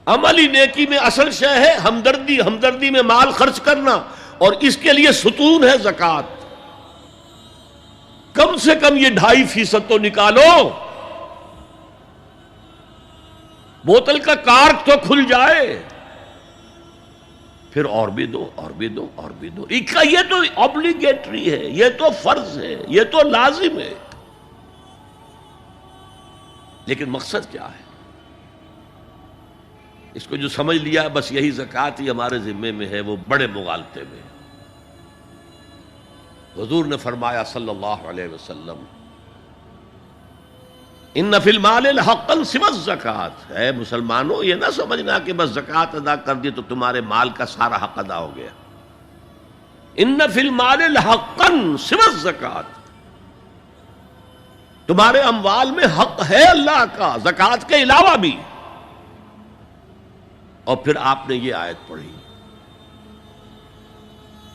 عملی نیکی میں اصل شے ہے ہمدردی، ہمدردی میں مال خرچ کرنا، اور اس کے لیے ستون ہے زکوٰۃ۔ کم سے کم یہ 2.5% تو نکالو، بوتل کا کارک تو کھل جائے، پھر اور بھی دو، اور بھی دو، اور بھی دو۔ یہ تو obligatory ہے، یہ تو فرض ہے، یہ تو لازم ہے۔ لیکن مقصد کیا ہے؟ اس کو جو سمجھ لیا بس یہی زکوٰۃ ہی ہمارے ذمے میں ہے، وہ بڑے مغالطے میں ہے۔ حضور نے فرمایا صلی اللہ علیہ وسلم، ان فی المال حقا سوى الزکوٰۃ، اے مسلمانوں یہ نہ سمجھنا کہ بس زکوٰۃ ادا کر دی تو تمہارے مال کا سارا حق ادا ہو گیا۔ ان فی المال حقا سوى الزکوٰۃ، تمہارے اموال میں حق ہے اللہ کا زکوٰۃ کے علاوہ بھی۔ اور پھر آپ نے یہ آیت پڑھی،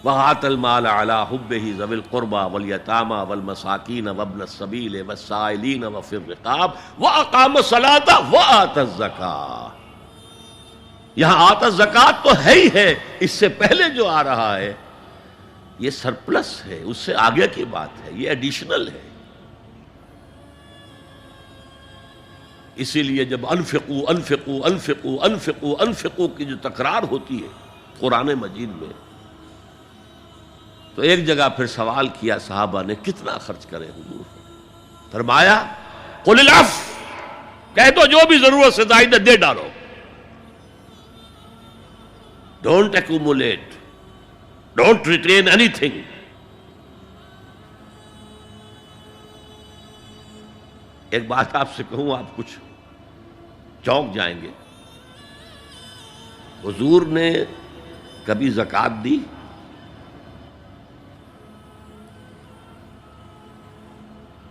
وَآتَ الْمَالَ عَلَىٰ حُبِّهِ ذَوِي الْقُرْبَىٰ وَالْيَتَامَىٰ وَالْمَسَاكِينَ وَابْنَ السَّبِيلِ وَالسَّائِلِينَ وَفِي الرِّقَابِ وَأَقَامَ الصَّلَاةَ وَآتَى الزَّكَاةَ۔ یہاں آتا الزکوٰۃ تو ہے ہی ہے، اس سے پہلے جو آ رہا ہے یہ سرپلس ہے، اس سے آگے کی بات ہے، یہ ایڈیشنل ہے۔ اسی لیے جب انفقوا انفقوا انفقوا انفقوا انفقوا کی جو تکرار ہوتی ہے قرآن مجید میں، تو ایک جگہ پھر سوال کیا صحابہ نے، کتنا خرچ کریں حضور؟ فرمایا قل العفو، کہہ دو جو بھی ضرورت سے زائد دے ڈالو، don't accumulate, don't retain any thing. ایک بات آپ سے کہوں، آپ کچھ چونک جائیں گے، حضور نے کبھی زکوٰۃ دی؟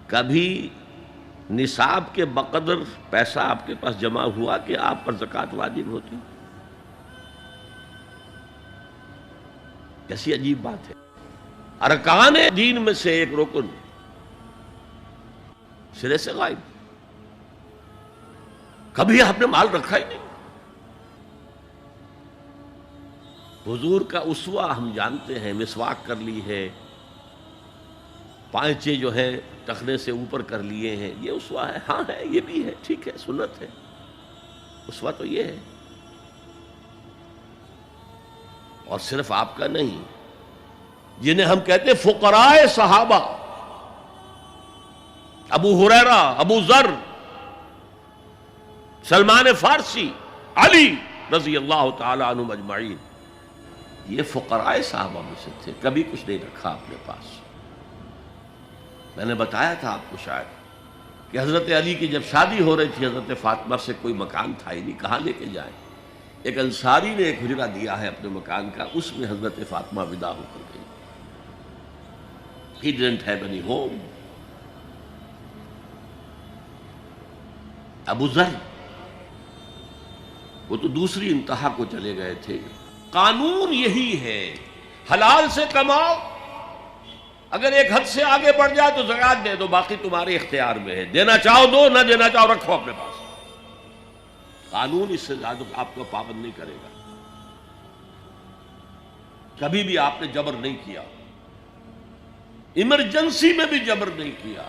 کبھی نصاب کے بقدر پیسہ آپ کے پاس جمع ہوا کہ آپ پر زکوٰۃ واجب ہوتی؟ کیسی عجیب بات ہے۔ ارکان دین میں سے ایک رکن سرے سے غائب، کبھی آپ نے مال رکھا ہی نہیں۔ حضور کا اسوہ ہم جانتے ہیں، مسواک کر لی ہے، پانچے جو ہے ٹخنے سے اوپر کر لیے ہیں، یہ اسوہ ہے؟ ہاں ہے، یہ بھی ہے، ٹھیک ہے، سنت ہے، اسوہ تو یہ ہے۔ اور صرف آپ کا نہیں، جنہیں ہم کہتے ہیں فقراء صحابہ، ابو ہریرہ، ابو ذر، سلمان فارسی، علی رضی اللہ تعالی عنہم اجمعین، یہ فقراء صحابہ میں سے تھے، کبھی کچھ نہیں رکھا اپنے پاس۔ میں نے بتایا تھا آپ کو شاید کہ حضرت علی کی جب شادی ہو رہی تھی حضرت فاطمہ سے، کوئی مکان تھا ہی نہیں، کہاں لے کے جائیں؟ ایک انصاری نے ایک حجرہ دیا ہے اپنے مکان کا، اس میں حضرت فاطمہ ودا ہو کر گئی۔ He didn't have any home۔ ابو ذر وہ تو دوسری انتہا کو چلے گئے تھے۔ قانون یہی ہے، حلال سے کماؤ، اگر ایک حد سے آگے بڑھ جائے تو زکوٰۃ دے دو، باقی تمہارے اختیار میں ہے، دینا چاہو دو، نہ دینا چاہو رکھو اپنے پاس۔ قانون اس سے زیادہ آپ کو پابند نہیں کرے گا۔ کبھی بھی آپ نے جبر نہیں کیا، ایمرجنسی میں بھی جبر نہیں کیا۔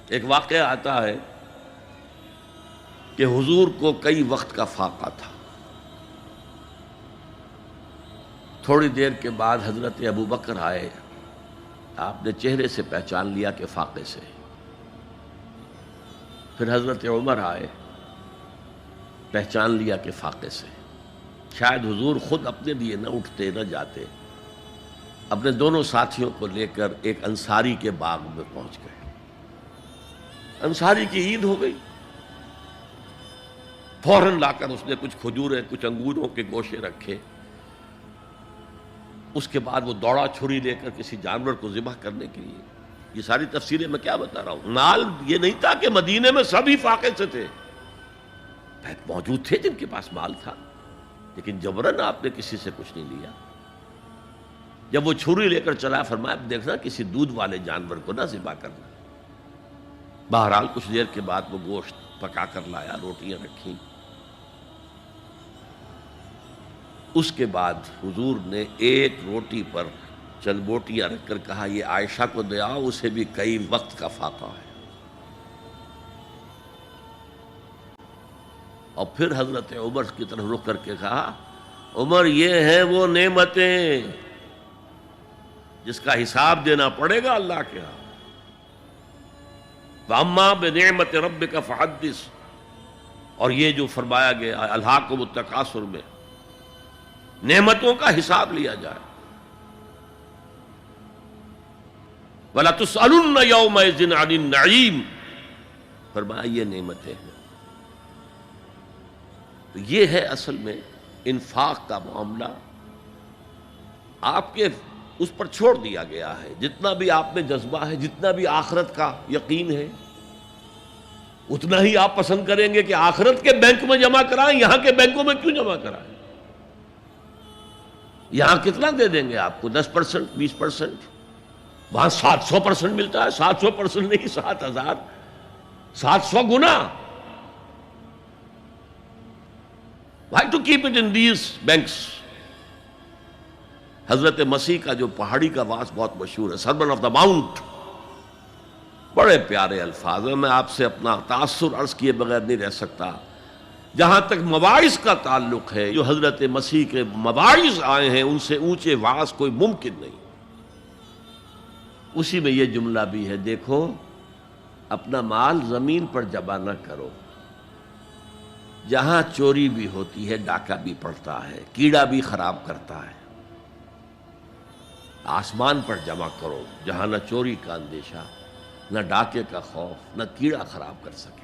ایک واقعہ آتا ہے کہ حضور کو کئی وقت کا فاقہ تھا، تھوڑی دیر کے بعد حضرت ابو بکر آئے، آپ نے چہرے سے پہچان لیا کہ فاقے سے۔ پھر حضرت عمر آئے، پہچان لیا کہ فاقے سے۔ شاید حضور خود اپنے لیے نہ اٹھتے نہ جاتے، اپنے دونوں ساتھیوں کو لے کر ایک انصاری کے باغ میں پہنچ گئے۔ انصاری کی عید ہو گئی، فوراً لا کر اس نے کچھ کھجوریں، کچھ انگوروں کے گوشے رکھے۔ اس کے بعد وہ دوڑا چھری لے کر کسی جانور کو ذبح کرنے کے لیے۔ یہ ساری تفصیلیں میں کیا بتا رہا ہوں؟ مال یہ نہیں تھا کہ مدینے میں سبھی فاقے سے تھے، موجود تھے جن کے پاس مال تھا، لیکن جبراً آپ نے کسی سے کچھ نہیں لیا۔ جب وہ چھری لے کر چلا، فرمایا دیکھنا کسی دودھ والے جانور کو نہ ذبح کرنا۔ بہرحال کچھ دیر کے بعد وہ گوشت پکا کر لایا، روٹیاں رکھیں۔ اس کے بعد حضور نے ایک روٹی پر چند بوٹیاں رکھ کر کہا یہ عائشہ کو دے آؤ، اسے بھی کئی وقت کا فاقہ ہے۔ اور پھر حضرت عمر کی طرف رخ کر کے کہا عمر یہ ہیں وہ نعمتیں جس کا حساب دینا پڑے گا اللہ کے ہاں۔ وَأَمَّا بِنِعْمَةِ رَبِّكَ فَحَدِّثْ، اور یہ جو فرمایا گیا الہاکم التکاثر میں نعمتوں کا حساب لیا جائے۔ وَلَتُسْأَلُنَّ يَوْمَئِذٍ عَنِ النَّعِيمِ، فرمایا یہ نعمتیں ہیں۔ تو یہ ہے اصل میں انفاق کا معاملہ، آپ کے اس پر چھوڑ دیا گیا ہے۔ جتنا بھی آپ میں جذبہ ہے، جتنا بھی آخرت کا یقین ہے، اتنا ہی آپ پسند کریں گے کہ آخرت کے بینک میں جمع کرائیں، یہاں کے بینکوں میں کیوں جمع کرائیں؟ یہاں کتنا دے دیں گے آپ کو؟ 10%، 20%، وہاں 700% ملتا ہے۔ 700% نہیں، 7,000، 700 گنا۔ Why to keep it in these banks؟ حضرت مسیح کا جو پہاڑی کا واس بہت مشہور ہے، سرمن آف دا ماؤنٹ، بڑے پیارے الفاظ ہیں۔ میں آپ سے اپنا تاثر عرض کیے بغیر نہیں رہ سکتا۔ جہاں تک مواعظ کا تعلق ہے، جو حضرت مسیح کے مواعظ آئے ہیں ان سے اونچے واعظ کوئی ممکن نہیں۔ اسی میں یہ جملہ بھی ہے، دیکھو اپنا مال زمین پر جمع نہ کرو، جہاں چوری بھی ہوتی ہے ڈاکہ بھی پڑتا ہے، کیڑا بھی خراب کرتا ہے۔ آسمان پر جمع کرو جہاں نہ چوری کا اندیشہ، نہ ڈاکے کا خوف، نہ کیڑا خراب کر سکے۔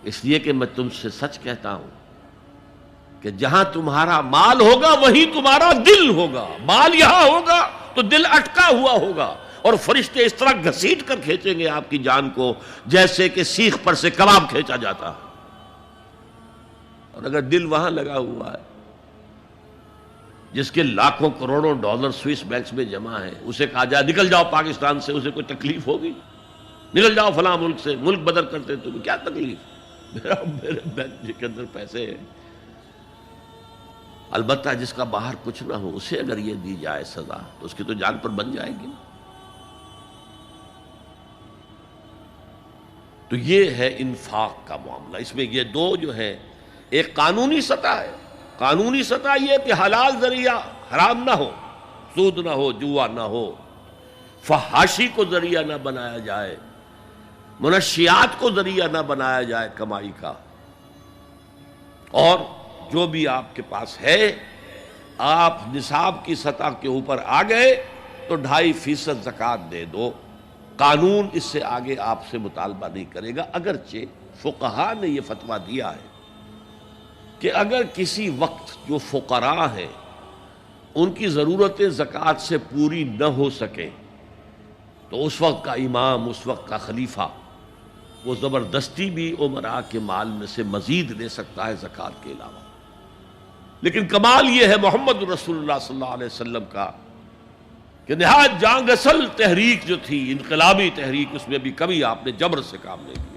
اس لیے کہ میں تم سے سچ کہتا ہوں کہ جہاں تمہارا مال ہوگا وہیں تمہارا دل ہوگا۔ مال یہاں ہوگا تو دل اٹکا ہوا ہوگا، اور فرشتے اس طرح گھسیٹ کر کھینچیں گے آپ کی جان کو جیسے کہ سیخ پر سے کباب کھینچا جاتا ہے۔ اور اگر دل وہاں لگا ہوا ہے جس کے لاکھوں کروڑوں ڈالر سوئس بینکس میں جمع ہیں، اسے کہا جائے نکل جاؤ پاکستان سے، اسے کوئی تکلیف ہوگی؟ نکل جاؤ فلاں ملک سے، ملک بدل کرتے تمہیں کیا تکلیف؟ میرے بینک کے اندر پیسے ہیں۔ البتہ جس کا باہر کچھ نہ ہو اسے اگر یہ دی جائے سزا تو اس کی تو جان پر بن جائے گی۔ تو یہ ہے انفاق کا معاملہ۔ اس میں یہ دو جو ہے، ایک قانونی سطح ہے۔ قانونی سطح یہ کہ حلال ذریعہ حرام نہ ہو، سود نہ ہو، جوا نہ ہو، فحاشی کو ذریعہ نہ بنایا جائے، منشیات کو ذریعہ نہ بنایا جائے کمائی کا۔ اور جو بھی آپ کے پاس ہے، آپ نصاب کی سطح کے اوپر آ گئے تو 2.5% زکوٰۃ دے دو۔ قانون اس سے آگے آپ سے مطالبہ نہیں کرے گا، اگرچہ فقہا نے یہ فتویٰ دیا ہے کہ اگر کسی وقت جو فقراء ہیں ان کی ضرورتیں زکوٰۃ سے پوری نہ ہو سکیں تو اس وقت کا امام، اس وقت کا خلیفہ، وہ زبردستی بھی امراء کے مال میں سے مزید لے سکتا ہے زکوٰۃ کے علاوہ۔ لیکن کمال یہ ہے محمد رسول اللہ صلی اللہ علیہ وسلم کا کہ نہایت جاں گسل تحریک جو تھی، انقلابی تحریک، اس میں بھی کبھی آپ نے جبر سے کام نہیں لیا۔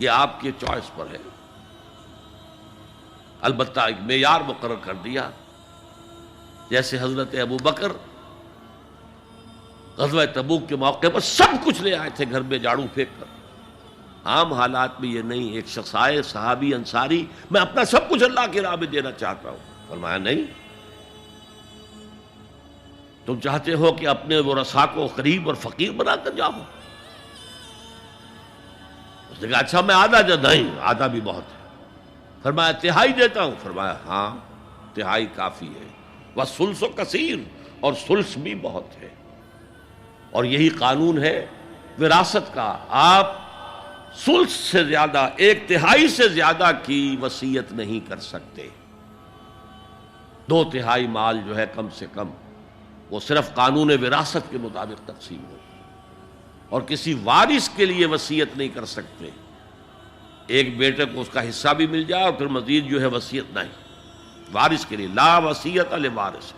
یہ آپ کے چوائس پر ہے۔ البتہ ایک معیار مقرر کر دیا، جیسے حضرت ابو بکر غزوہ تبوک کے موقع پر سب کچھ لے آئے تھے گھر میں جھاڑو پھینک کر۔ عام حالات میں یہ نہیں، ایک شخص آئے صحابی انصاری، میں اپنا سب کچھ اللہ کی راہ میں دینا چاہتا ہوں۔ فرمایا نہیں، تم چاہتے ہو کہ اپنے ورثاء کو غریب اور فقیر بنا کر جاؤ؟ اس نے کہا اچھا میں آدھا نہیں، آدھا بھی بہت ہے۔ فرمایا تہائی دیتا ہوں؟ فرمایا ہاں تہائی کافی ہے۔ وَالثُلُثُ کثیر، اور ثلث بھی بہت ہے۔ اور یہی قانون ہے وراثت کا، آپ ثلث سے زیادہ، 1/3 سے زیادہ کی وصیت نہیں کر سکتے۔ 2/3 مال جو ہے کم سے کم وہ صرف قانون وراثت کے مطابق تقسیم ہو، اور کسی وارث کے لیے وصیت نہیں کر سکتے۔ ایک بیٹے کو اس کا حصہ بھی مل جائے اور پھر مزید جو ہے وصیت نہیں، وارث کے لیے لا وصیت لوارث۔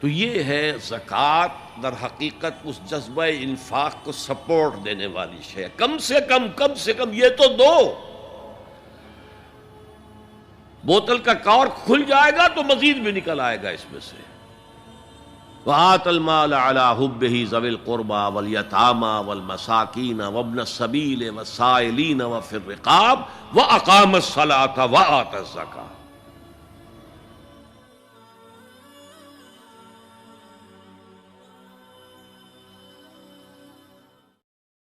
تو یہ ہے زکوٰۃ، در حقیقت اس جذبہ انفاق کو سپورٹ دینے والی شے، کم سے کم یہ تو دو۔ بوتل کا کارک کھل جائے گا تو مزید بھی نکل آئے گا اس میں سے۔ وَآتَ الْمَالَ عَلَىٰ حُبِّهِ ذَوِي الْقُرْبَىٰ وَالْيَتَامَىٰ وَالْمَسَاكِينَ وَابْنَ السَّبِيلِ وَالسَّائِلِينَ وَفِي الرِّقَابِ وَأَقَامَ الصَّلَاةَ وَآتَى الزَّكَاةَ۔